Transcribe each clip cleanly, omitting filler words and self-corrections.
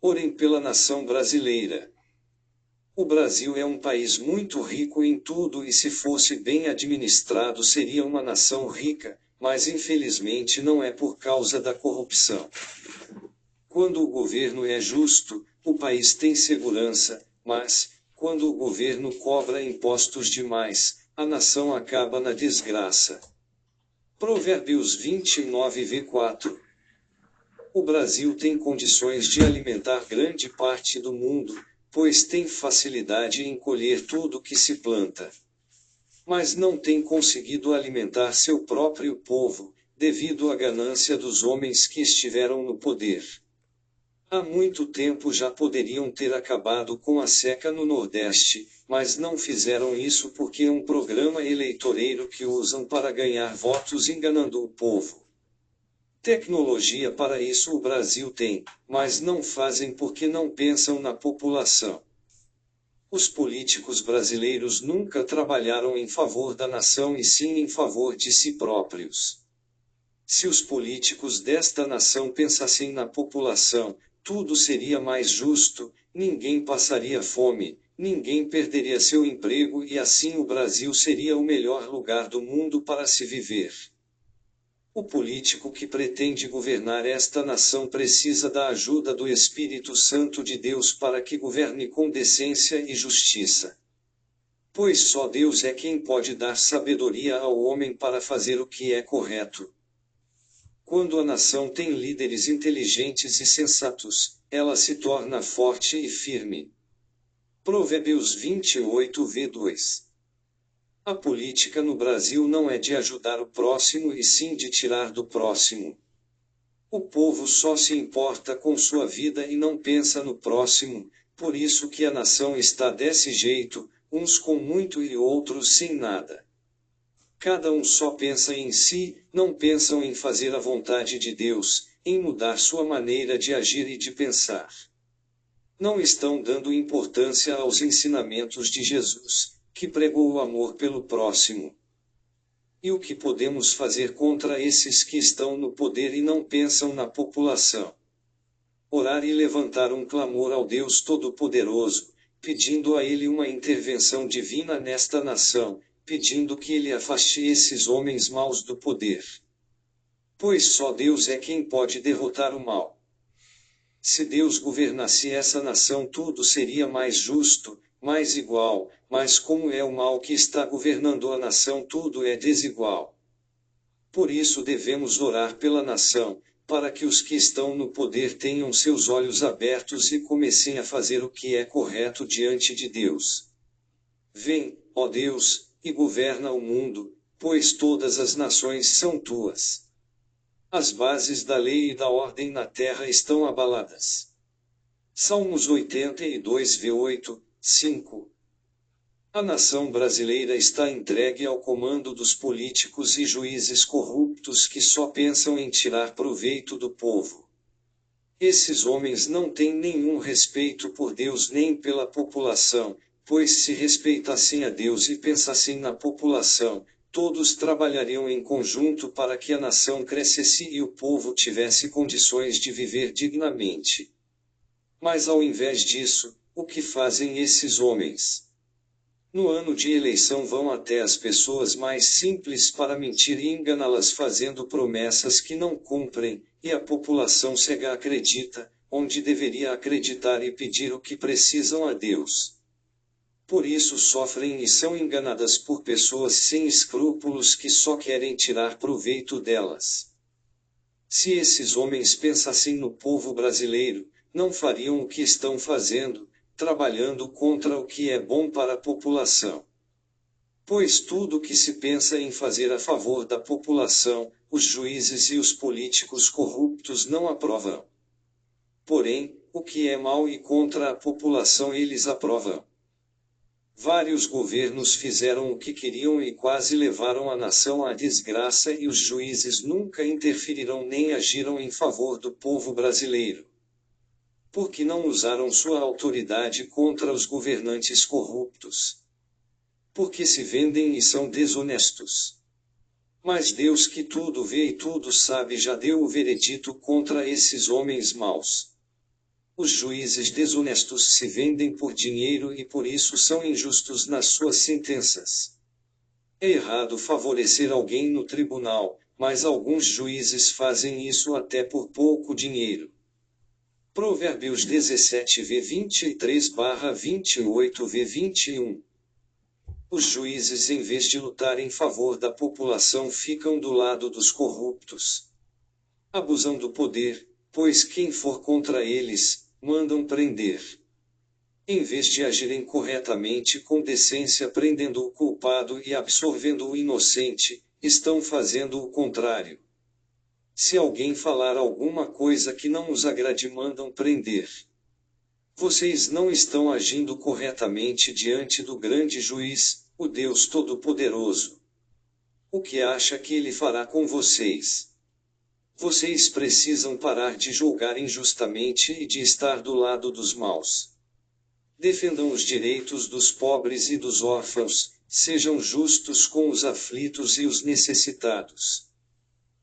Orem pela nação brasileira. O Brasil é um país muito rico em tudo e se fosse bem administrado seria uma nação rica, mas infelizmente não é por causa da corrupção. Quando o governo é justo, o país tem segurança, mas, quando o governo cobra impostos demais, a nação acaba na desgraça. Provérbios 29:4. O Brasil tem condições de alimentar grande parte do mundo, pois tem facilidade em colher tudo que se planta. Mas não tem conseguido alimentar seu próprio povo, devido à ganância dos homens que estiveram no poder. Há muito tempo já poderiam ter acabado com a seca no Nordeste, mas não fizeram isso porque é um programa eleitoreiro que usam para ganhar votos enganando o povo. Tecnologia para isso o Brasil tem, mas não fazem porque não pensam na população. Os políticos brasileiros nunca trabalharam em favor da nação e sim em favor de si próprios. Se os políticos desta nação pensassem na população, tudo seria mais justo, ninguém passaria fome, ninguém perderia seu emprego e assim o Brasil seria o melhor lugar do mundo para se viver. O político que pretende governar esta nação precisa da ajuda do Espírito Santo de Deus para que governe com decência e justiça. Pois só Deus é quem pode dar sabedoria ao homem para fazer o que é correto. Quando a nação tem líderes inteligentes e sensatos, ela se torna forte e firme. Provérbios 28:2. A política no Brasil não é de ajudar o próximo e sim de tirar do próximo. O povo só se importa com sua vida e não pensa no próximo, por isso que a nação está desse jeito, uns com muito e outros sem nada. Cada um só pensa em si, não pensam em fazer a vontade de Deus, em mudar sua maneira de agir e de pensar. Não estão dando importância aos ensinamentos de Jesus, que pregou o amor pelo próximo. E o que podemos fazer contra esses que estão no poder e não pensam na população? Orar e levantar um clamor ao Deus Todo-Poderoso, pedindo a Ele uma intervenção divina nesta nação, pedindo que Ele afaste esses homens maus do poder. Pois só Deus é quem pode derrotar o mal. Se Deus governasse essa nação, tudo seria mais justo, mais igual, mas como é o mal que está governando a nação, tudo é desigual. Por isso devemos orar pela nação, para que os que estão no poder tenham seus olhos abertos e comecem a fazer o que é correto diante de Deus. Vem, ó Deus, e governa o mundo, pois todas as nações são tuas. As bases da lei e da ordem na terra estão abaladas. Salmos 82:8, 5. A nação brasileira está entregue ao comando dos políticos e juízes corruptos que só pensam em tirar proveito do povo. Esses homens não têm nenhum respeito por Deus nem pela população, pois se respeitassem a Deus e pensassem na população, todos trabalhariam em conjunto para que a nação crescesse e o povo tivesse condições de viver dignamente. Mas ao invés disso, o que fazem esses homens? No ano de eleição vão até as pessoas mais simples para mentir e enganá-las fazendo promessas que não cumprem, e a população cega acredita, onde deveria acreditar e pedir o que precisam a Deus. Por isso sofrem e são enganadas por pessoas sem escrúpulos que só querem tirar proveito delas. Se esses homens pensassem no povo brasileiro, não fariam o que estão fazendo, trabalhando contra o que é bom para a população. Pois tudo que se pensa em fazer a favor da população, os juízes e os políticos corruptos não aprovam. Porém, o que é mal e contra a população eles aprovam. Vários governos fizeram o que queriam e quase levaram a nação à desgraça e os juízes nunca interferiram nem agiram em favor do povo brasileiro. Porque não usaram sua autoridade contra os governantes corruptos. Porque se vendem e são desonestos. Mas Deus que tudo vê e tudo sabe já deu o veredito contra esses homens maus. Os juízes desonestos se vendem por dinheiro e por isso são injustos nas suas sentenças. É errado favorecer alguém no tribunal, mas alguns juízes fazem isso até por pouco dinheiro. Provérbios 17v23/28v21. Os juízes, em vez de lutar em favor da população, ficam do lado dos corruptos. Abusam do poder, pois quem for contra eles, mandam prender. Em vez de agirem corretamente com decência, prendendo o culpado e absolvendo o inocente, estão fazendo o contrário. Se alguém falar alguma coisa que não os agrade, mandam prender. Vocês não estão agindo corretamente diante do grande juiz, o Deus Todo-Poderoso. O que acha que ele fará com vocês? Vocês precisam parar de julgar injustamente e de estar do lado dos maus. Defendam os direitos dos pobres e dos órfãos, sejam justos com os aflitos e os necessitados.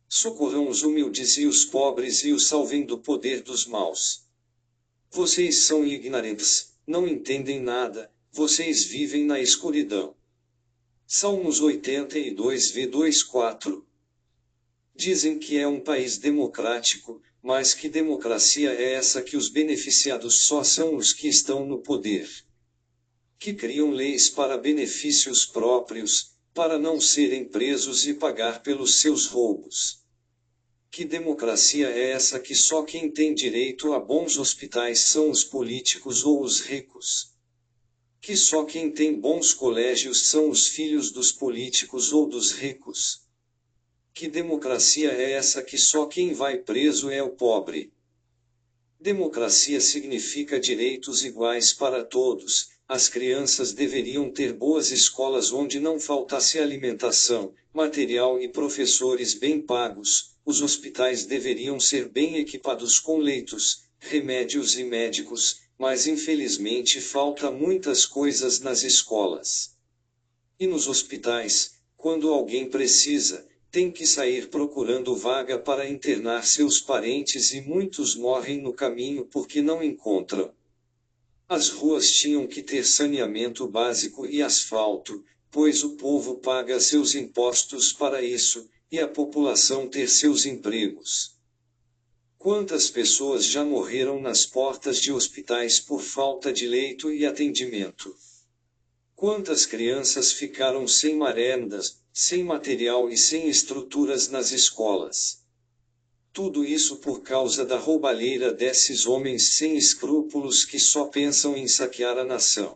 Socorram os humildes e os pobres e os salvem do poder dos maus. Vocês são ignorantes, não entendem nada, vocês vivem na escuridão. Salmos 82v24. Dizem que é um país democrático, mas que democracia é essa que os beneficiados só são os que estão no poder? Que criam leis para benefícios próprios, para não serem presos e pagar pelos seus roubos. Que democracia é essa que só quem tem direito a bons hospitais são os políticos ou os ricos? Que só quem tem bons colégios são os filhos dos políticos ou dos ricos? Que democracia é essa que só quem vai preso é o pobre? Democracia significa direitos iguais para todos. As crianças deveriam ter boas escolas onde não faltasse alimentação, material e professores bem pagos. Os hospitais deveriam ser bem equipados com leitos, remédios e médicos, mas infelizmente falta muitas coisas nas escolas. E nos hospitais, quando alguém precisa, tem que sair procurando vaga para internar seus parentes e muitos morrem no caminho porque não encontram. As ruas tinham que ter saneamento básico e asfalto, pois o povo paga seus impostos para isso, e a população ter seus empregos. Quantas pessoas já morreram nas portas de hospitais por falta de leito e atendimento? Quantas crianças ficaram sem merendas, sem material e sem estruturas nas escolas? Tudo isso por causa da roubalheira desses homens sem escrúpulos que só pensam em saquear a nação.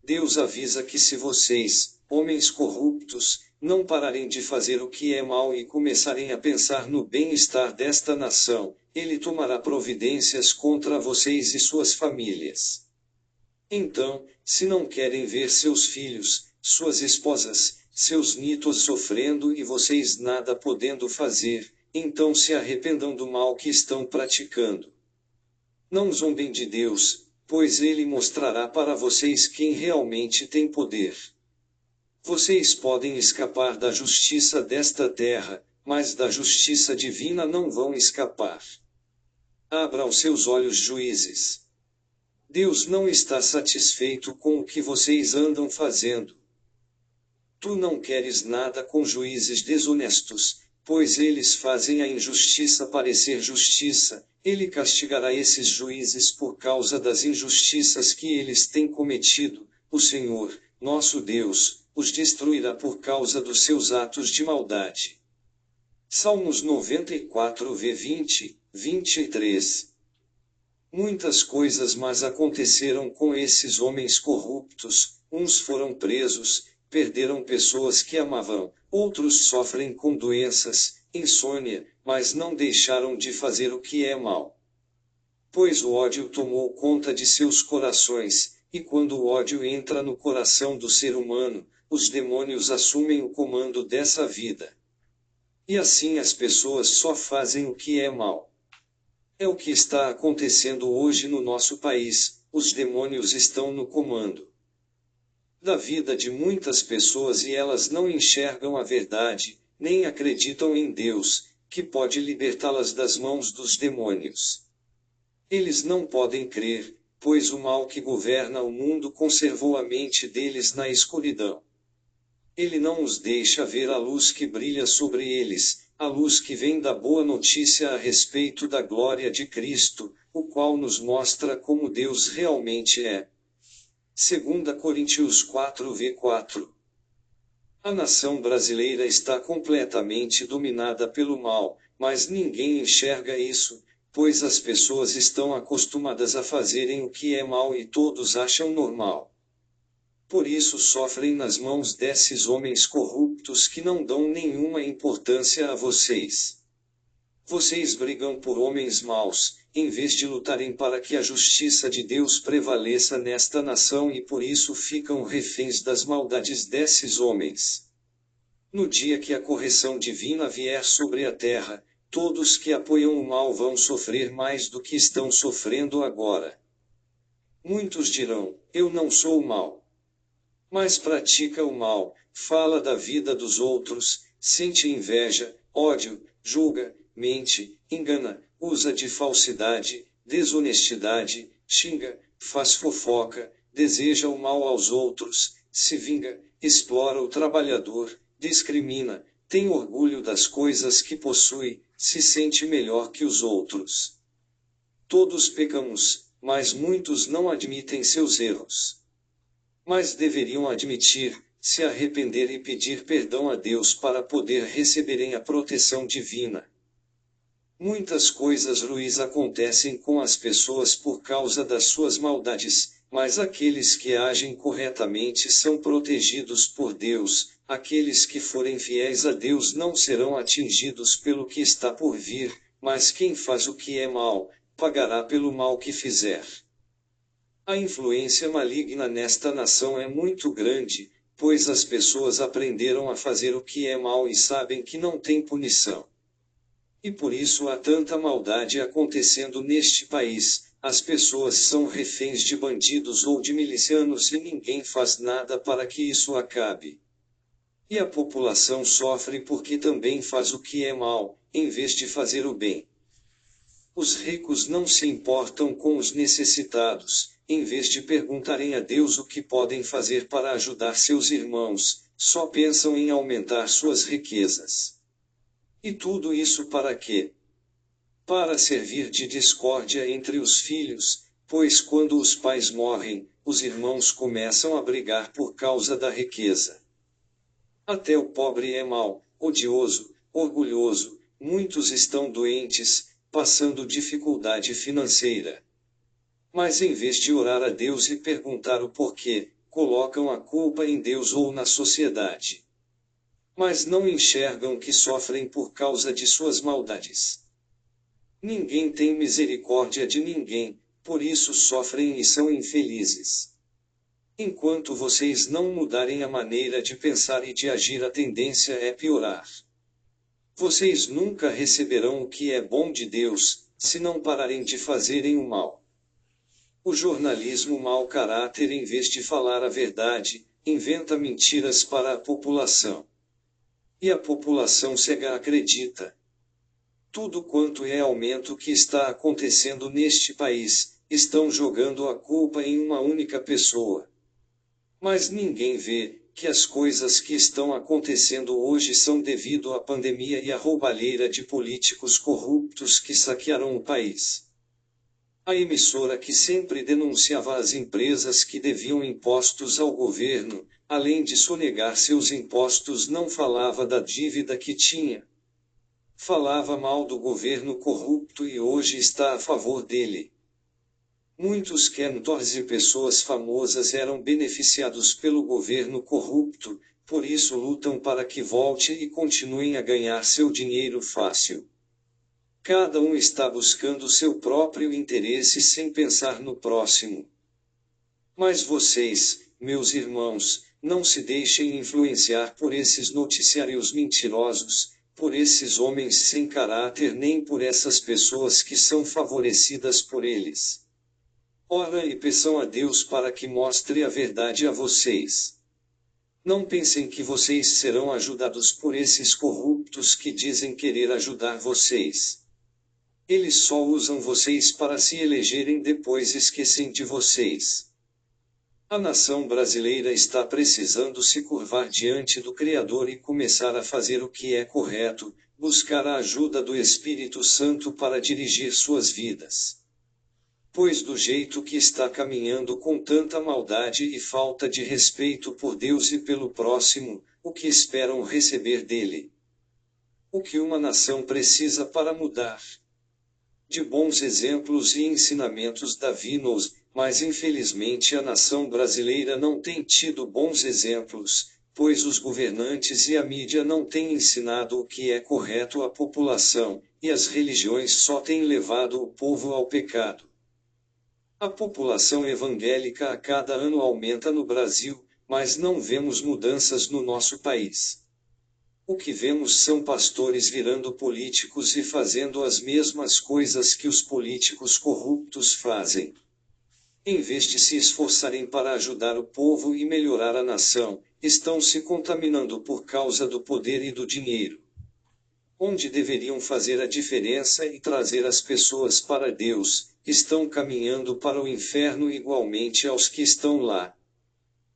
Deus avisa que se vocês, homens corruptos, não pararem de fazer o que é mal e começarem a pensar no bem-estar desta nação, Ele tomará providências contra vocês e suas famílias. Então, se não querem ver seus filhos, suas esposas, seus netos sofrendo e vocês nada podendo fazer, então se arrependam do mal que estão praticando. Não zombem de Deus, pois Ele mostrará para vocês quem realmente tem poder. Vocês podem escapar da justiça desta terra, mas da justiça divina não vão escapar. Abra os seus olhos, juízes. Deus não está satisfeito com o que vocês andam fazendo. Tu não queres nada com juízes desonestos, pois eles fazem a injustiça parecer justiça. Ele castigará esses juízes por causa das injustiças que eles têm cometido. O Senhor, nosso Deus, os destruirá por causa dos seus atos de maldade. Salmos 94v20, 23. Muitas coisas más aconteceram com esses homens corruptos, uns foram presos, perderam pessoas que amavam, outros sofrem com doenças, insônia, mas não deixaram de fazer o que é mal. Pois o ódio tomou conta de seus corações, e quando o ódio entra no coração do ser humano, os demônios assumem o comando dessa vida. E assim as pessoas só fazem o que é mal. É o que está acontecendo hoje no nosso país, os demônios estão no comando da vida de muitas pessoas e elas não enxergam a verdade, nem acreditam em Deus, que pode libertá-las das mãos dos demônios. Eles não podem crer, pois o mal que governa o mundo conservou a mente deles na escuridão. Ele não os deixa ver a luz que brilha sobre eles, a luz que vem da boa notícia a respeito da glória de Cristo, o qual nos mostra como Deus realmente é. 2 Coríntios 4:4. A nação brasileira está completamente dominada pelo mal, mas ninguém enxerga isso, pois as pessoas estão acostumadas a fazerem o que é mal e todos acham normal. Por isso sofrem nas mãos desses homens corruptos que não dão nenhuma importância a vocês. Vocês brigam por homens maus, em vez de lutarem para que a justiça de Deus prevaleça nesta nação e por isso ficam reféns das maldades desses homens. No dia que a correção divina vier sobre a terra, todos que apoiam o mal vão sofrer mais do que estão sofrendo agora. Muitos dirão: eu não sou o mal. Mas pratica o mal, fala da vida dos outros, sente inveja, ódio, julga, mente, engana, usa de falsidade, desonestidade, xinga, faz fofoca, deseja o mal aos outros, se vinga, explora o trabalhador, discrimina, tem orgulho das coisas que possui, se sente melhor que os outros. Todos pecamos, mas muitos não admitem seus erros. Mas deveriam admitir, se arrepender e pedir perdão a Deus para poder receberem a proteção divina. Muitas coisas ruins acontecem com as pessoas por causa das suas maldades, mas aqueles que agem corretamente são protegidos por Deus. Aqueles que forem fiéis a Deus não serão atingidos pelo que está por vir, mas quem faz o que é mal, pagará pelo mal que fizer. A influência maligna nesta nação é muito grande, pois as pessoas aprenderam a fazer o que é mal e sabem que não tem punição. E por isso há tanta maldade acontecendo neste país, as pessoas são reféns de bandidos ou de milicianos e ninguém faz nada para que isso acabe. E a população sofre porque também faz o que é mal, em vez de fazer o bem. Os ricos não se importam com os necessitados, em vez de perguntarem a Deus o que podem fazer para ajudar seus irmãos, só pensam em aumentar suas riquezas. E tudo isso para quê? Para servir de discórdia entre os filhos, pois quando os pais morrem, os irmãos começam a brigar por causa da riqueza. Até o pobre é mau, odioso, orgulhoso, muitos estão doentes, passando dificuldade financeira. Mas em vez de orar a Deus e perguntar o porquê, colocam a culpa em Deus ou na sociedade. Mas não enxergam que sofrem por causa de suas maldades. Ninguém tem misericórdia de ninguém, por isso sofrem e são infelizes. Enquanto vocês não mudarem a maneira de pensar e de agir, a tendência é piorar. Vocês nunca receberão o que é bom de Deus, se não pararem de fazerem o mal. O jornalismo mau caráter, em vez de falar a verdade, inventa mentiras para a população. E a população cega acredita. Tudo quanto é aumento que está acontecendo neste país, estão jogando a culpa em uma única pessoa. Mas ninguém vê que as coisas que estão acontecendo hoje são devido à pandemia e à roubalheira de políticos corruptos que saquearam o país. A emissora que sempre denunciava as empresas que deviam impostos ao governo, além de sonegar seus impostos, não falava da dívida que tinha. Falava mal do governo corrupto e hoje está a favor dele. Muitos cantores e pessoas famosas eram beneficiados pelo governo corrupto, por isso lutam para que volte e continuem a ganhar seu dinheiro fácil. Cada um está buscando seu próprio interesse sem pensar no próximo. Mas vocês, meus irmãos, não se deixem influenciar por esses noticiários mentirosos, por esses homens sem caráter, nem por essas pessoas que são favorecidas por eles. Ora e peçam a Deus para que mostre a verdade a vocês. Não pensem que vocês serão ajudados por esses corruptos que dizem querer ajudar vocês. Eles só usam vocês para se elegerem, depois esquecem de vocês. A nação brasileira está precisando se curvar diante do Criador e começar a fazer o que é correto, buscar a ajuda do Espírito Santo para dirigir suas vidas. Pois do jeito que está caminhando, com tanta maldade e falta de respeito por Deus e pelo próximo, o que esperam receber dele? O que uma nação precisa para mudar? De bons exemplos e ensinamentos divinos, mas infelizmente a nação brasileira não tem tido bons exemplos, pois os governantes e a mídia não têm ensinado o que é correto à população, e as religiões só têm levado o povo ao pecado. A população evangélica a cada ano aumenta no Brasil, mas não vemos mudanças no nosso país. O que vemos são pastores virando políticos e fazendo as mesmas coisas que os políticos corruptos fazem. Em vez de se esforçarem para ajudar o povo e melhorar a nação, estão se contaminando por causa do poder e do dinheiro. Onde deveriam fazer a diferença e trazer as pessoas para Deus, estão caminhando para o inferno igualmente aos que estão lá.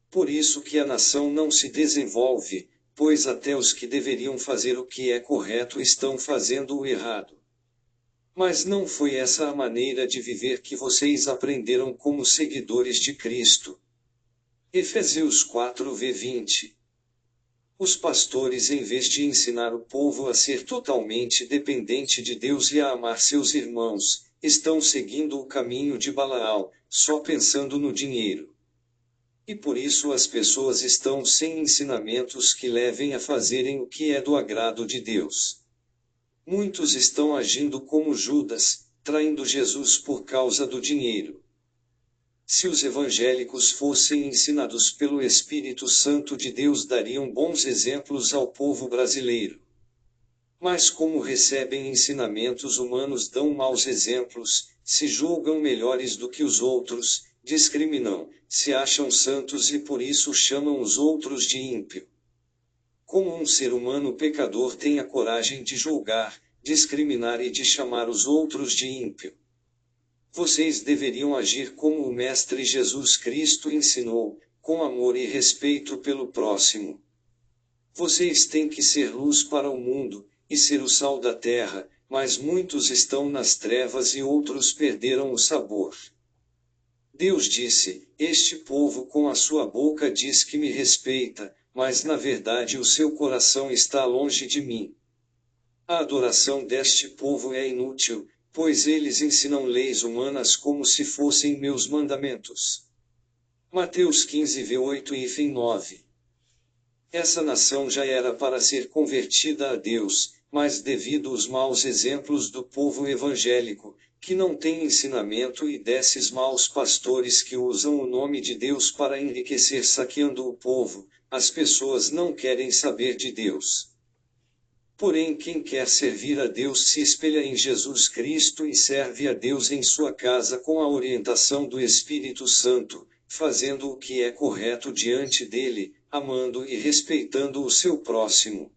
Por isso que a nação não se desenvolve, pois até os que deveriam fazer o que é correto estão fazendo o errado. Mas não foi essa a maneira de viver que vocês aprenderam como seguidores de Cristo. Efésios 4:20. Os pastores, em vez de ensinar o povo a ser totalmente dependente de Deus e a amar seus irmãos, estão seguindo o caminho de Balaão, só pensando no dinheiro. E por isso as pessoas estão sem ensinamentos que levem a fazerem o que é do agrado de Deus. Muitos estão agindo como Judas, traindo Jesus por causa do dinheiro. Se os evangélicos fossem ensinados pelo Espírito Santo de Deus, dariam bons exemplos ao povo brasileiro. Mas como recebem ensinamentos humanos, dão maus exemplos, se julgam melhores do que os outros, discriminam, se acham santos e por isso chamam os outros de ímpio. Como um ser humano pecador tem a coragem de julgar, discriminar e de chamar os outros de ímpio? Vocês deveriam agir como o Mestre Jesus Cristo ensinou, com amor e respeito pelo próximo. Vocês têm que ser luz para o mundo, e ser o sal da terra, mas muitos estão nas trevas e outros perderam o sabor. Deus disse: este povo com a sua boca diz que me respeita, mas na verdade o seu coração está longe de mim. A adoração deste povo é inútil, pois eles ensinam leis humanas como se fossem meus mandamentos. Mateus 15:8-9. Essa nação já era para ser convertida a Deus, mas devido aos maus exemplos do povo evangélico, que não tem ensinamento, e desses maus pastores que usam o nome de Deus para enriquecer saqueando o povo, as pessoas não querem saber de Deus. Porém, quem quer servir a Deus se espelha em Jesus Cristo e serve a Deus em sua casa com a orientação do Espírito Santo, fazendo o que é correto diante dele, amando e respeitando o seu próximo.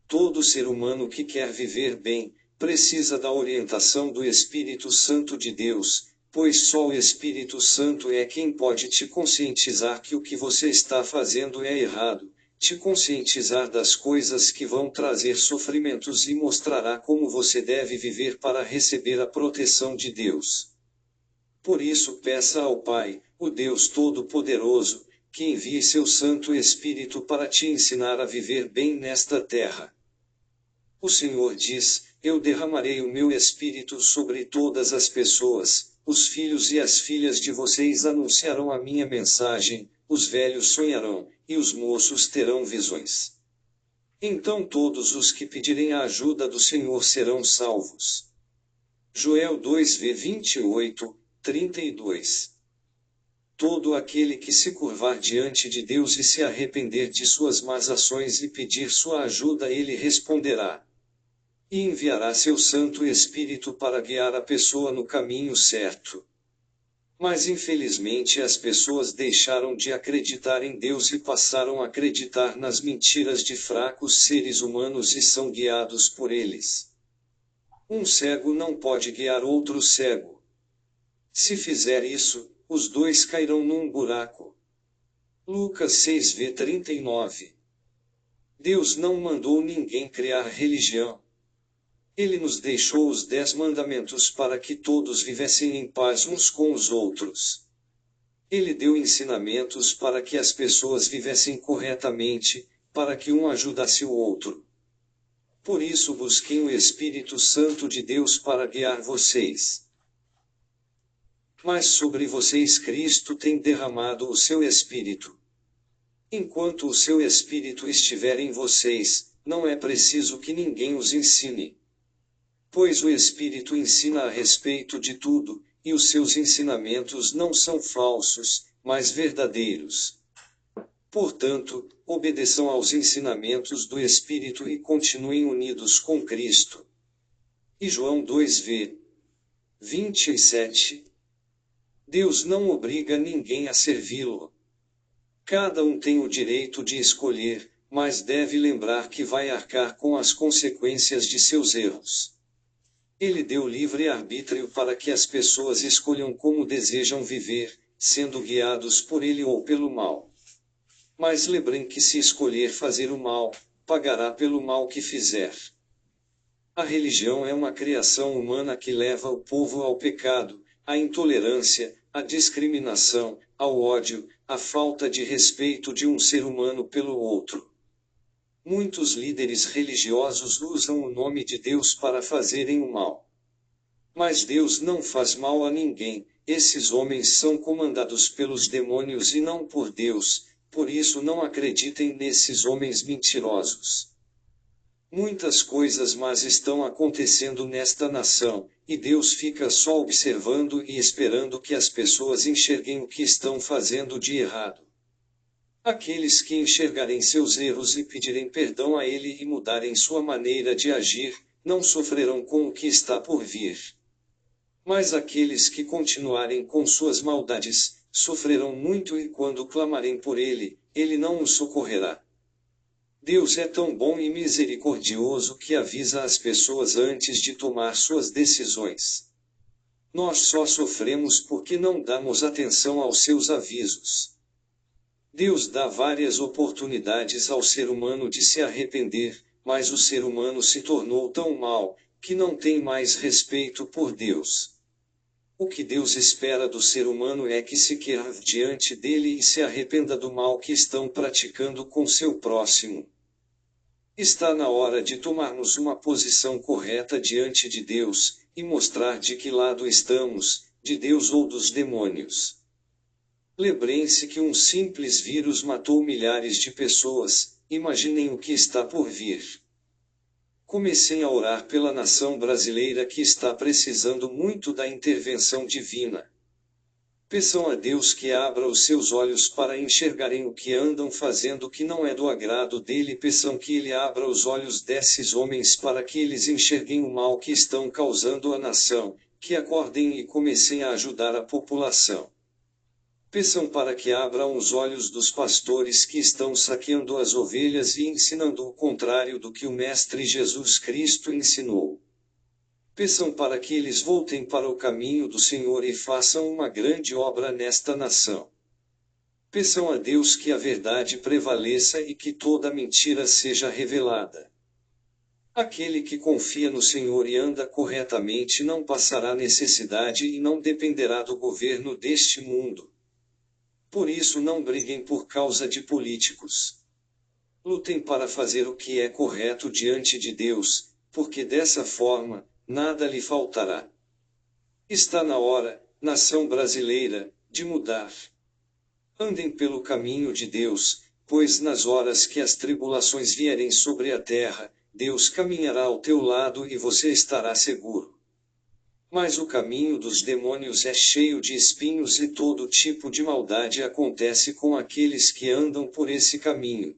Todo ser humano que quer viver bem, precisa da orientação do Espírito Santo de Deus, pois só o Espírito Santo é quem pode te conscientizar que o que você está fazendo é errado, te conscientizar das coisas que vão trazer sofrimentos e mostrará como você deve viver para receber a proteção de Deus. Por isso peça ao Pai, o Deus Todo-Poderoso, que envie seu Santo Espírito para te ensinar a viver bem nesta terra. O Senhor diz: eu derramarei o meu Espírito sobre todas as pessoas, os filhos e as filhas de vocês anunciarão a minha mensagem, os velhos sonharão, e os moços terão visões. Então todos os que pedirem a ajuda do Senhor serão salvos. Joel 2:28-32. Todo aquele que se curvar diante de Deus e se arrepender de suas más ações e pedir sua ajuda, ele responderá. E enviará seu Santo Espírito para guiar a pessoa no caminho certo. Mas infelizmente as pessoas deixaram de acreditar em Deus e passaram a acreditar nas mentiras de fracos seres humanos e são guiados por eles. Um cego não pode guiar outro cego. Se fizer isso, os dois cairão num buraco. Lucas 6:39. Deus não mandou ninguém criar religião. Ele nos deixou os 10 mandamentos para que todos vivessem em paz uns com os outros. Ele deu ensinamentos para que as pessoas vivessem corretamente, para que um ajudasse o outro. Por isso busquem o Espírito Santo de Deus para guiar vocês. Mas sobre vocês Cristo tem derramado o seu Espírito. Enquanto o seu Espírito estiver em vocês, não é preciso que ninguém os ensine. Pois o Espírito ensina a respeito de tudo, e os seus ensinamentos não são falsos, mas verdadeiros. Portanto, obedeçam aos ensinamentos do Espírito e continuem unidos com Cristo. E João 2:27. Deus não obriga ninguém a servi-lo. Cada um tem o direito de escolher, mas deve lembrar que vai arcar com as consequências de seus erros. Ele deu livre arbítrio para que as pessoas escolham como desejam viver, sendo guiados por ele ou pelo mal. Mas lembrem que se escolher fazer o mal, pagará pelo mal que fizer. A religião é uma criação humana que leva o povo ao pecado, à intolerância, à discriminação, ao ódio, à falta de respeito de um ser humano pelo outro. Muitos líderes religiosos usam o nome de Deus para fazerem o mal. Mas Deus não faz mal a ninguém, esses homens são comandados pelos demônios e não por Deus, por isso não acreditem nesses homens mentirosos. Muitas coisas más estão acontecendo nesta nação, e Deus fica só observando e esperando que as pessoas enxerguem o que estão fazendo de errado. Aqueles que enxergarem seus erros e pedirem perdão a Ele e mudarem sua maneira de agir, não sofrerão com o que está por vir. Mas aqueles que continuarem com suas maldades, sofrerão muito e quando clamarem por Ele, Ele não os socorrerá. Deus é tão bom e misericordioso que avisa as pessoas antes de tomar suas decisões. Nós só sofremos porque não damos atenção aos seus avisos. Deus dá várias oportunidades ao ser humano de se arrepender, mas o ser humano se tornou tão mau, que não tem mais respeito por Deus. O que Deus espera do ser humano é que se queira diante dele e se arrependa do mal que estão praticando com seu próximo. Está na hora de tomarmos uma posição correta diante de Deus, e mostrar de que lado estamos, de Deus ou dos demônios. Lembrem-se que um simples vírus matou milhares de pessoas, imaginem o que está por vir. Comecem a orar pela nação brasileira que está precisando muito da intervenção divina. Peçam a Deus que abra os seus olhos para enxergarem o que andam fazendo que não é do agrado dele. Peçam que ele abra os olhos desses homens para que eles enxerguem o mal que estão causando à nação, que acordem e comecem a ajudar a população. Peçam para que abram os olhos dos pastores que estão saqueando as ovelhas e ensinando o contrário do que o Mestre Jesus Cristo ensinou. Peçam para que eles voltem para o caminho do Senhor e façam uma grande obra nesta nação. Peçam a Deus que a verdade prevaleça e que toda mentira seja revelada. Aquele que confia no Senhor e anda corretamente não passará necessidade e não dependerá do governo deste mundo. Por isso não briguem por causa de políticos. Lutem para fazer o que é correto diante de Deus, porque dessa forma, nada lhe faltará. Está na hora, nação brasileira, de mudar. Andem pelo caminho de Deus, pois nas horas que as tribulações vierem sobre a terra, Deus caminhará ao teu lado e você estará seguro. Mas o caminho dos demônios é cheio de espinhos e todo tipo de maldade acontece com aqueles que andam por esse caminho.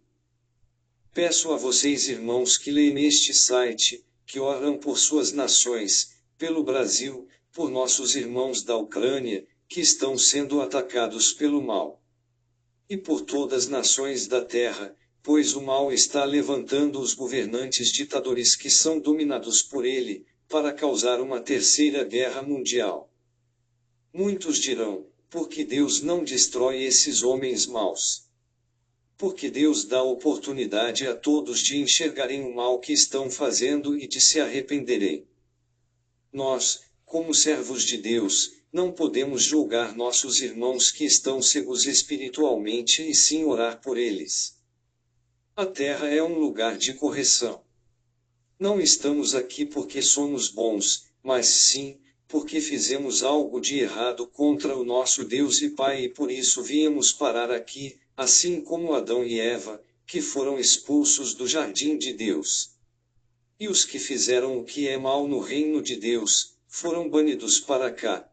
Peço a vocês, irmãos, que leem neste site, que oram por suas nações, pelo Brasil, por nossos irmãos da Ucrânia, que estão sendo atacados pelo mal. E por todas as nações da terra, pois o mal está levantando os governantes ditadores que são dominados por ele, para causar uma terceira guerra mundial. Muitos dirão: por que Deus não destrói esses homens maus? Porque Deus dá oportunidade a todos de enxergarem o mal que estão fazendo e de se arrependerem. Nós, como servos de Deus, não podemos julgar nossos irmãos que estão cegos espiritualmente e sim orar por eles. A terra é um lugar de correção. Não estamos aqui porque somos bons, mas sim, porque fizemos algo de errado contra o nosso Deus e Pai e por isso viemos parar aqui, assim como Adão e Eva, que foram expulsos do jardim de Deus. E os que fizeram o que é mal no reino de Deus, foram banidos para cá.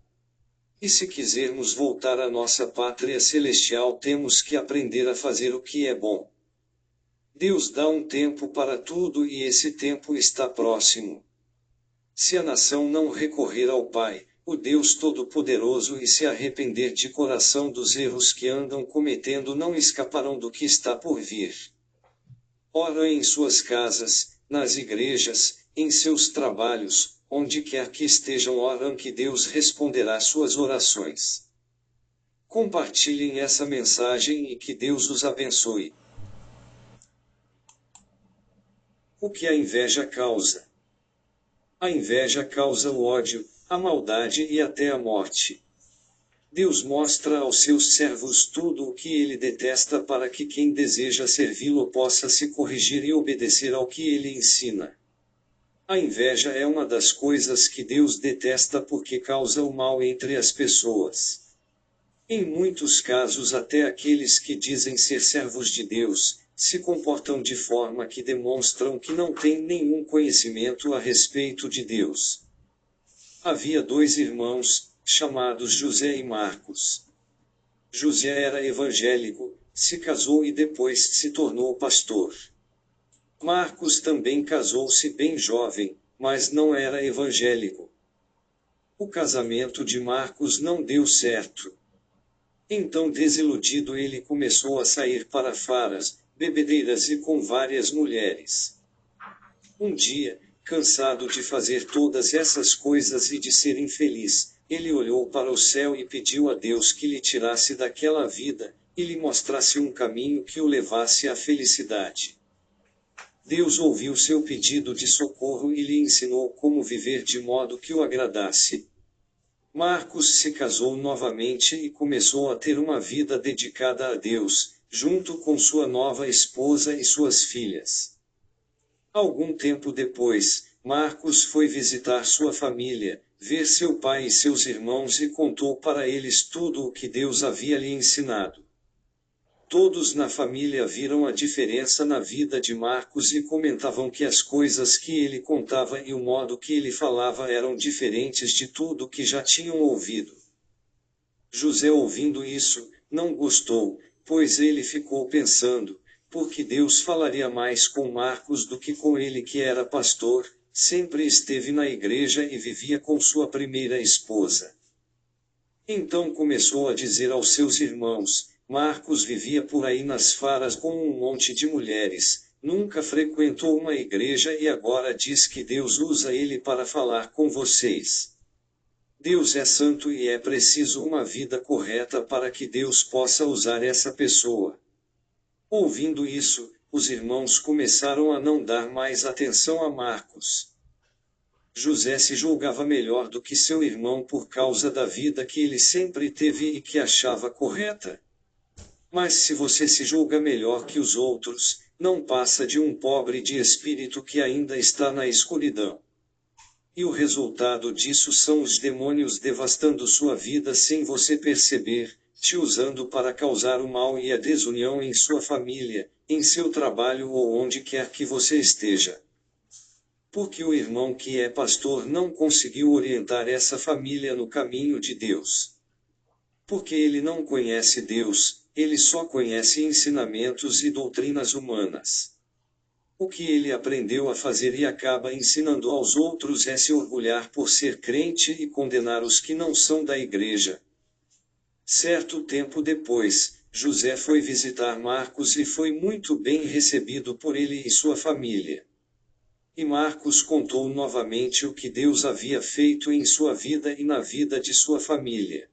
E se quisermos voltar à nossa pátria celestial, temos que aprender a fazer o que é bom. Deus dá um tempo para tudo e esse tempo está próximo. Se a nação não recorrer ao Pai, o Deus Todo-Poderoso, e se arrepender de coração dos erros que andam cometendo, não escaparão do que está por vir. Ora em suas casas, nas igrejas, em seus trabalhos, onde quer que estejam, oram que Deus responderá suas orações. Compartilhem essa mensagem e que Deus os abençoe. O que a inveja causa? A inveja causa o ódio, a maldade e até a morte. Deus mostra aos seus servos tudo o que ele detesta para que quem deseja servi-lo possa se corrigir e obedecer ao que ele ensina. A inveja é uma das coisas que Deus detesta porque causa o mal entre as pessoas. Em muitos casos, até aqueles que dizem ser servos de Deus, se comportam de forma que demonstram que não têm nenhum conhecimento a respeito de Deus. Havia dois irmãos, chamados José e Marcos. José era evangélico, se casou e depois se tornou pastor. Marcos também casou-se bem jovem, mas não era evangélico. O casamento de Marcos não deu certo. Então, desiludido, ele começou a sair para faras, bebedeiras e com várias mulheres. Um dia, cansado de fazer todas essas coisas e de ser infeliz, ele olhou para o céu e pediu a Deus que lhe tirasse daquela vida, e lhe mostrasse um caminho que o levasse à felicidade. Deus ouviu seu pedido de socorro e lhe ensinou como viver de modo que o agradasse. Marcos se casou novamente e começou a ter uma vida dedicada a Deus, junto com sua nova esposa e suas filhas. Algum tempo depois, Marcos foi visitar sua família, ver seu pai e seus irmãos e contou para eles tudo o que Deus havia lhe ensinado. Todos na família viram a diferença na vida de Marcos e comentavam que as coisas que ele contava e o modo que ele falava eram diferentes de tudo que já tinham ouvido. José, ouvindo isso, não gostou, pois ele ficou pensando: por que Deus falaria mais com Marcos do que com ele, que era pastor, sempre esteve na igreja e vivia com sua primeira esposa? Então começou a dizer aos seus irmãos: Marcos vivia por aí nas faras com um monte de mulheres, nunca frequentou uma igreja e agora diz que Deus usa ele para falar com vocês. Deus é santo e é preciso uma vida correta para que Deus possa usar essa pessoa. Ouvindo isso, os irmãos começaram a não dar mais atenção a Marcos. José se julgava melhor do que seu irmão por causa da vida que ele sempre teve e que achava correta. Mas se você se julga melhor que os outros, não passa de um pobre de espírito que ainda está na escuridão. E o resultado disso são os demônios devastando sua vida sem você perceber, te usando para causar o mal e a desunião em sua família, em seu trabalho ou onde quer que você esteja. Porque o irmão que é pastor não conseguiu orientar essa família no caminho de Deus. Porque ele não conhece Deus, ele só conhece ensinamentos e doutrinas humanas. O que ele aprendeu a fazer e acaba ensinando aos outros é se orgulhar por ser crente e condenar os que não são da igreja. Certo tempo depois, José foi visitar Marcos e foi muito bem recebido por ele e sua família. E Marcos contou novamente o que Deus havia feito em sua vida e na vida de sua família.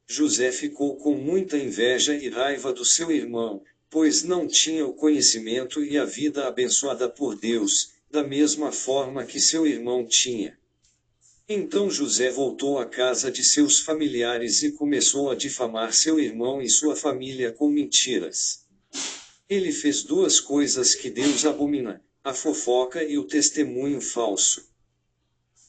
José ficou com muita inveja e raiva do seu irmão, pois não tinha o conhecimento e a vida abençoada por Deus, da mesma forma que seu irmão tinha. Então José voltou à casa de seus familiares e começou a difamar seu irmão e sua família com mentiras. Ele fez duas coisas que Deus abomina: a fofoca e o testemunho falso.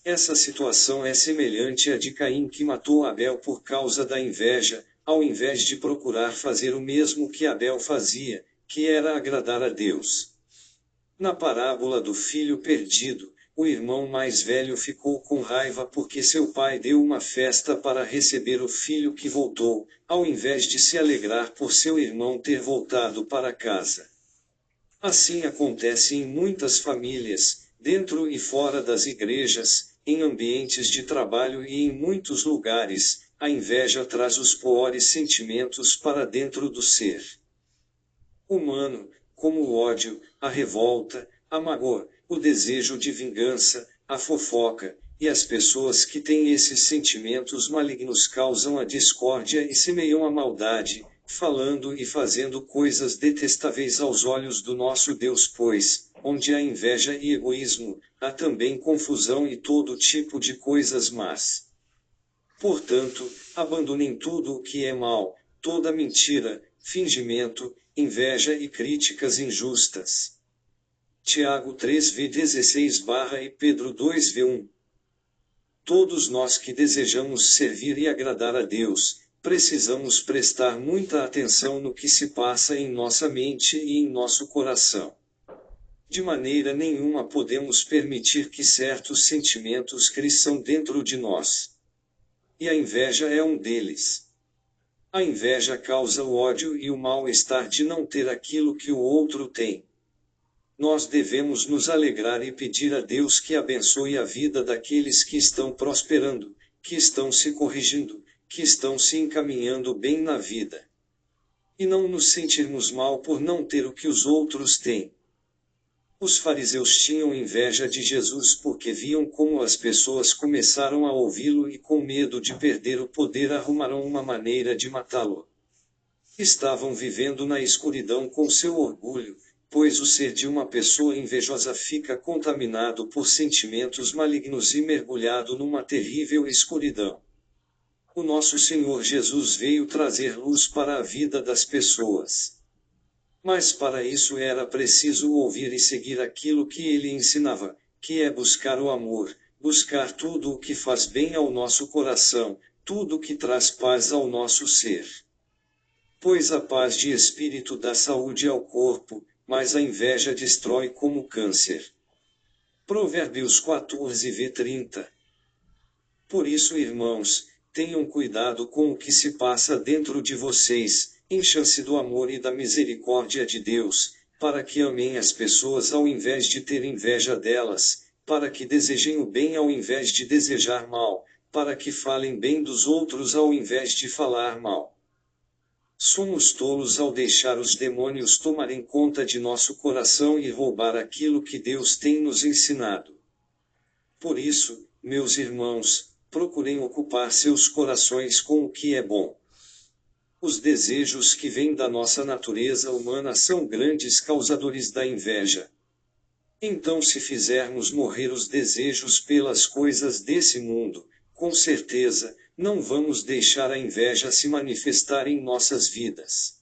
Essa situação é semelhante à de Caim, que matou Abel por causa da inveja, ao invés de procurar fazer o mesmo que Abel fazia, que era agradar a Deus. Na parábola do filho perdido, o irmão mais velho ficou com raiva porque seu pai deu uma festa para receber o filho que voltou, ao invés de se alegrar por seu irmão ter voltado para casa. Assim acontece em muitas famílias, dentro e fora das igrejas, em ambientes de trabalho e em muitos lugares. A inveja traz os piores sentimentos para dentro do ser humano, como o ódio, a revolta, a mágoa, o desejo de vingança, a fofoca, e as pessoas que têm esses sentimentos malignos causam a discórdia e semeiam a maldade, falando e fazendo coisas detestáveis aos olhos do nosso Deus, pois, onde há inveja e egoísmo, há também confusão e todo tipo de coisas más. Portanto, abandonem tudo o que é mal, toda mentira, fingimento, inveja e críticas injustas. Tiago 3:16 e Pedro 2:1. Todos nós que desejamos servir e agradar a Deus, precisamos prestar muita atenção no que se passa em nossa mente e em nosso coração. De maneira nenhuma podemos permitir que certos sentimentos cresçam dentro de nós. E a inveja é um deles. A inveja causa o ódio e o mal-estar de não ter aquilo que o outro tem. Nós devemos nos alegrar e pedir a Deus que abençoe a vida daqueles que estão prosperando, que estão se corrigindo, que estão se encaminhando bem na vida. E não nos sentirmos mal por não ter o que os outros têm. Os fariseus tinham inveja de Jesus porque viam como as pessoas começaram a ouvi-lo e, com medo de perder o poder, arrumaram uma maneira de matá-lo. Estavam vivendo na escuridão com seu orgulho, pois o ser de uma pessoa invejosa fica contaminado por sentimentos malignos e mergulhado numa terrível escuridão. O nosso Senhor Jesus veio trazer luz para a vida das pessoas. Mas para isso era preciso ouvir e seguir aquilo que ele ensinava, que é buscar o amor, buscar tudo o que faz bem ao nosso coração, tudo o que traz paz ao nosso ser. Pois a paz de espírito dá saúde ao corpo, mas a inveja destrói como câncer. Provérbios 14:30. Por isso, irmãos, tenham cuidado com o que se passa dentro de vocês, encham-se do amor e da misericórdia de Deus, para que amem as pessoas ao invés de ter inveja delas, para que desejem o bem ao invés de desejar mal, para que falem bem dos outros ao invés de falar mal. Somos tolos ao deixar os demônios tomarem conta de nosso coração e roubar aquilo que Deus tem nos ensinado. Por isso, meus irmãos, procurem ocupar seus corações com o que é bom. Os desejos que vêm da nossa natureza humana são grandes causadores da inveja. Então, se fizermos morrer os desejos pelas coisas desse mundo, com certeza, não vamos deixar a inveja se manifestar em nossas vidas.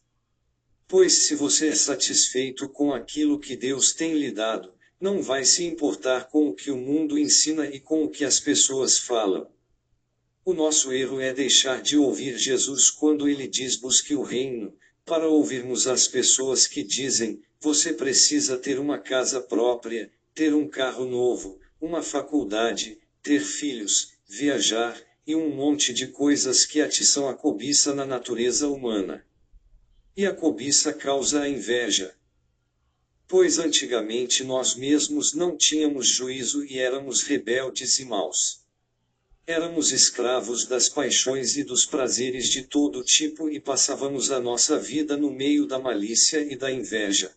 Pois se você é satisfeito com aquilo que Deus tem lhe dado, não vai se importar com o que o mundo ensina e com o que as pessoas falam. O nosso erro é deixar de ouvir Jesus quando ele diz busque o reino, para ouvirmos as pessoas que dizem, você precisa ter uma casa própria, ter um carro novo, uma faculdade, ter filhos, viajar, e um monte de coisas que atiçam a cobiça na natureza humana. E a cobiça causa a inveja. Pois antigamente nós mesmos não tínhamos juízo e éramos rebeldes e maus. Éramos escravos das paixões e dos prazeres de todo tipo e passávamos a nossa vida no meio da malícia e da inveja.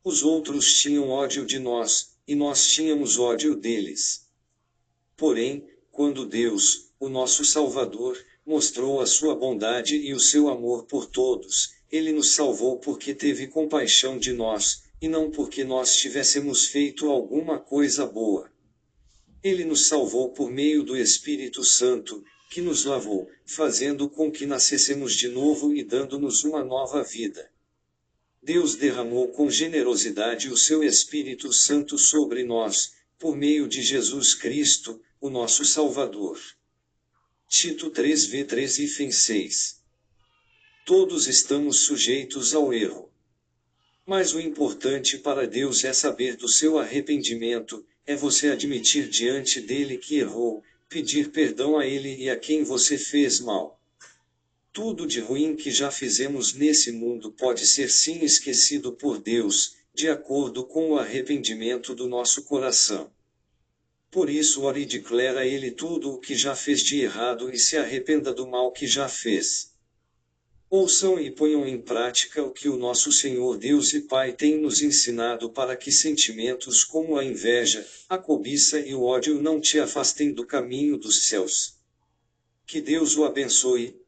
Os outros tinham ódio de nós, e nós tínhamos ódio deles. Porém, quando Deus, o nosso Salvador, mostrou a sua bondade e o seu amor por todos, ele nos salvou porque teve compaixão de nós, e não porque nós tivéssemos feito alguma coisa boa. Ele nos salvou por meio do Espírito Santo, que nos lavou, fazendo com que nascêssemos de novo e dando-nos uma nova vida. Deus derramou com generosidade o seu Espírito Santo sobre nós, por meio de Jesus Cristo, o nosso Salvador. Tito 3:3-6. Todos estamos sujeitos ao erro. Mas o importante para Deus é saber do seu arrependimento, é você admitir diante dele que errou, pedir perdão a ele e a quem você fez mal. Tudo de ruim que já fizemos nesse mundo pode ser sim esquecido por Deus, de acordo com o arrependimento do nosso coração. Por isso ore e declara a Ele tudo o que já fez de errado e se arrependa do mal que já fez. Ouçam e ponham em prática o que o nosso Senhor Deus e Pai tem nos ensinado para que sentimentos como a inveja, a cobiça e o ódio não te afastem do caminho dos céus. Que Deus o abençoe.